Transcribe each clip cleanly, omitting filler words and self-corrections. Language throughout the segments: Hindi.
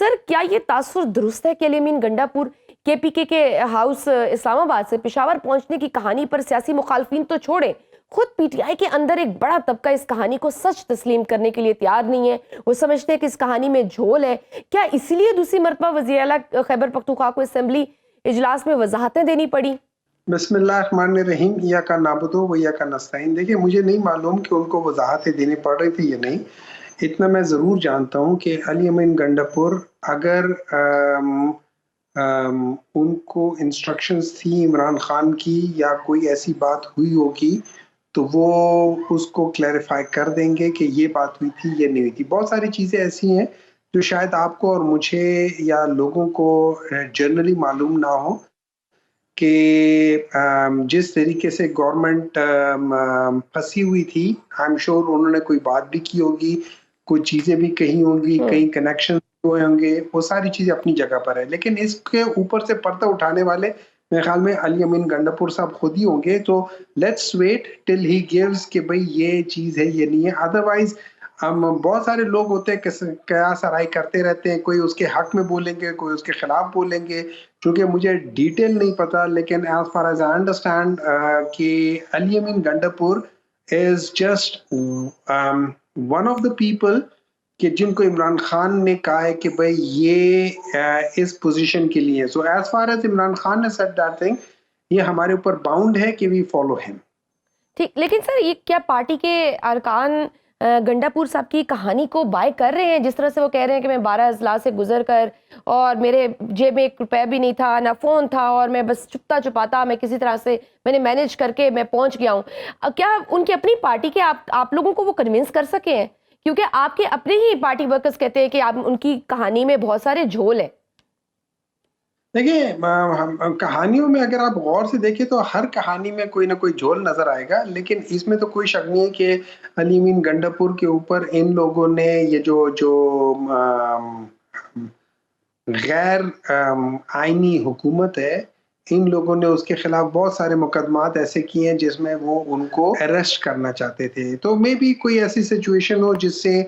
सर, क्या ये तासुर दुरुस्त है कि अल-यमीन गंडापुर केपीके के हाउस इस्लामाबाद से पेशावर पहुंचने की कहानी पर सियासी मुखालफिन तो छोड़े, खुद पीटीआई के अंदर एक बड़ा तबका इस कहानी को सच तस्लीम करने के लिए तैयार नहीं है। वो समझते हैं कि इस कहानी में झोल है। क्या इसीलिए दूसरी मरतबा वज़ीर आला खैबर पख्तूनख्वा को असेंबली इजलास में वजाहतें देनी पड़ी? बिस्मिल्लाहिर्रहमानिर्रहीम, इय्याका नअबुदु व इय्याका नस्तईन। देखिए, मुझे नहीं मालूम कि उनको वजाहतें देनी पड़ रही थी या नहीं। इतना मैं ज़रूर जानता हूँ कि अल-यमीन गंडापुर अगर उनको इंस्ट्रक्शंस थी इमरान खान की या कोई ऐसी बात हुई होगी, तो वो उसको क्लैरिफाई कर देंगे कि ये बात हुई थी, ये नहीं हुई थी। बहुत सारी चीज़ें ऐसी हैं जो शायद आपको और मुझे या लोगों को जनरली मालूम ना हो कि जिस तरीके से गवर्नमेंट फंसी हुई थी, आई एम श्योर उन्होंने कोई बात भी की होगी, कुछ चीज़ें भी कही होंगी, कई कनेक्शन हुए होंगे, वो सारी चीज़ें अपनी जगह पर है। लेकिन इसके ऊपर से पर्दा उठाने वाले मेरे ख्याल में अल-यमीन गंडापुर साहब खुद ही होंगे। तो let's wait till he gives कि भाई ये चीज़ है, ये नहीं है। अदरवाइज़ हम बहुत सारे लोग होते हैं कयास आराई करते रहते हैं, कोई उसके हक में बोलेंगे, कोई उसके खिलाफ बोलेंगे। चूँकि मुझे डिटेल नहीं पता, लेकिन as far as I understand कि Ali Amin Gandapur is just one of the people कि जिनको इमरान खान ने कहा है कि भाई ये इस पोजीशन के लिए। So as far as Imran Khan ने सेड दैट थिंग, ये हमारे ऊपर बाउंड है कि वी फॉलो हिम। ठीक, लेकिन सर ये क्या पार्टी के अरकान गंडापुर साहब की कहानी को बाय कर रहे हैं? जिस तरह से वो कह रहे हैं कि मैं 12 अजला से गुजर कर और मेरे जेब में 1 रुपया भी नहीं था, ना फ़ोन था, और मैं बस छुपता-छुपाता मैं किसी तरह से मैंने मैनेज करके मैं पहुंच गया हूँ। क्या उनकी अपनी पार्टी के आप लोगों को वो कन्विंस कर सके हैं? क्योंकि आपके अपने ही पार्टी वर्कर्स कहते हैं कि आप उनकी कहानी में बहुत सारे झोल है। देखिए, हम कहानियों में अगर आप गौर से देखें तो हर कहानी में कोई ना कोई झोल नज़र आएगा, लेकिन इसमें तो कोई शक नहीं है कि अल-यमीन गंडापुर के ऊपर इन लोगों ने ये जो जो गैर आईनी हुकूमत है, इन लोगों ने उसके खिलाफ बहुत सारे मुकदमात ऐसे किए हैं जिसमें वो उनको अरेस्ट करना चाहते थे। तो मे बी कोई ऐसी सिचुएशन हो जिससे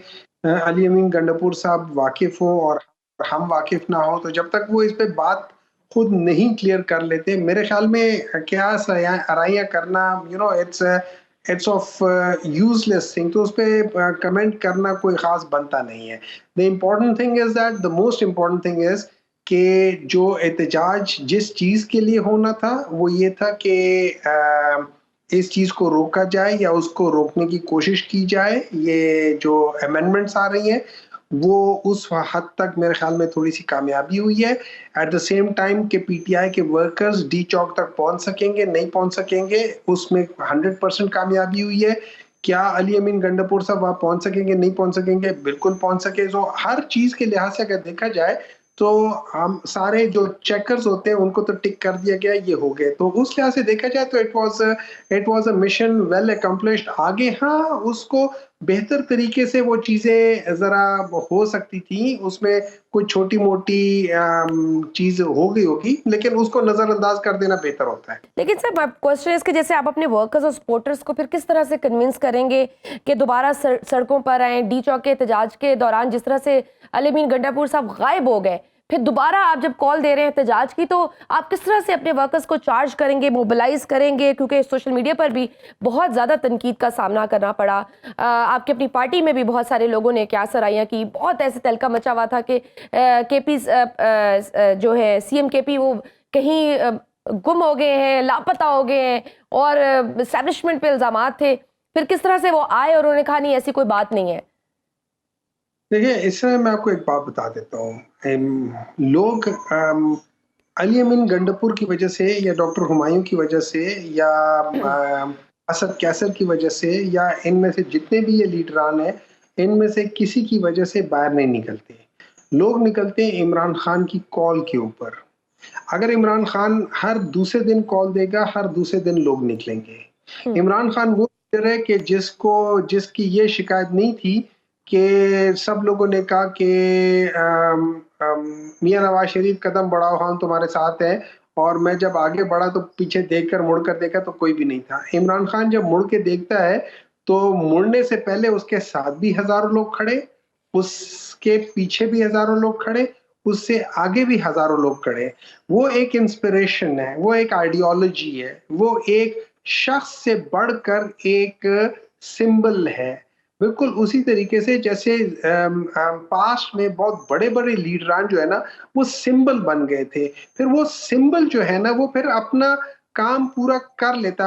अल-यमीन गंडापुर साहब वाकिफ़ हों और हम वाकिफ़ ना हो, तो जब तक वो इस पे बात खुद नहीं क्लियर कर लेते, मेरे ख्याल में कयास आराइयाँ करना, you know, it's of useless thing. तो उसपे कमेंट करना कोई ख़ास बनता नहीं है। The important thing is that the most important thing is कि जो एहतजाज जिस चीज़ के लिए होना था, वो ये था कि इस चीज़ को रोका जाए या उसको रोकने की कोशिश की जाए। ये जो अमेंडमेंट्स आ रही हैं, वो उस हद तक मेरे ख्याल में थोड़ी-सी कामयाबी हुई है। एट द सेम टाइम कि पीटीआई के वर्कर्स डी चौक तक पहुँच सकेंगे, नहीं पहुँच सकेंगे, उसमें 100% कामयाबी हुई है। क्या अल-यमीन गंडापुर साहब वहाँ पहुँच सकेंगे, नहीं पहुँच सकेंगे? बिल्कुल पहुँच सके। तो हर चीज़ के लिहाज से अगर देखा जाए, तो हम सारे जो चेकर्स होते हैं उनको तो टिक कर दिया गया, ये हो गए। तो उस लिहाज से देखा जाए तो it was a mission well accomplished. आगे हाँ, उसको बेहतर तरीके से वो चीज़ें ज़रा हो सकती थी, उसमें कुछ छोटी-मोटी चीज़ हो गई होगी, लेकिन उसको नज़रअंदाज कर देना बेहतर होता है। लेकिन सर क्वेश्चन है इसके, जैसे आप अपने वर्कर्स और सपोर्टर्स को फिर किस तरह से कन्विंस करेंगे कि दोबारा सड़कों पर आए? डी चौक के एहतजाज के दौरान जिस तरह से अल-यमीन गंडापुर साहब गायब हो गए, फिर दोबारा आप जब कॉल दे रहे हैं एहतजाज की, तो आप किस तरह से अपने वर्कर्स को चार्ज करेंगे, मोबिलाइज करेंगे? क्योंकि सोशल मीडिया पर भी बहुत ज़्यादा तनकीद का सामना करना पड़ा। आपकी अपनी पार्टी में भी बहुत सारे लोगों ने क्या सराहियाँ की, बहुत ऐसे तहलका मचा हुआ था कि केपी जो है सीएम केपी वो कहीं गुम हो गए हैं, लापता हो गए हैं, और एस्टैब्लिशमेंट पे इल्ज़ामात थे। फिर किस तरह से वो आए और उन्होंने कहा नहीं ऐसी कोई बात नहीं है। देखिए, इसमें मैं आपको एक बात बता देता हूँ। लोग अल-यमीन गंडापुर की वजह से या डॉक्टर हुमायूं की वजह से या असद कैसर की वजह से या इनमें से जितने भी ये लीडरान हैं, इनमें से किसी की वजह से बाहर नहीं निकलते। लोग निकलते हैं इमरान खान की कॉल के ऊपर। अगर इमरान खान हर दूसरे दिन कॉल देगा, हर दूसरे दिन लोग निकलेंगे। इमरान खान वो लीडर है कि जिसकी ये शिकायत नहीं थी कि सब लोगों ने कहा कि मियां नवाज शरीफ कदम बढ़ाओ, हम तुम्हारे साथ हैं, और मैं जब आगे बढ़ा तो पीछे देखकर मुड़कर देखा तो कोई भी नहीं था। इमरान खान जब मुड़ के देखता है तो मुड़ने से पहले उसके साथ भी हजारों लोग खड़े, उसके पीछे भी हजारों लोग खड़े, उससे आगे भी हजारों लोग खड़े हैं। वो एक इंस्पिरेशन है, वो एक आइडियोलॉजी है, वो एक शख्स से बढ़कर एक सिंबल है। बिल्कुल उसी तरीके से जैसे पास्ट में बहुत बड़े-बड़े लीडरान जो है ना, वो सिंबल बन गए थे। फिर वो सिंबल जो है ना, वो फिर अपना काम पूरा कर लेता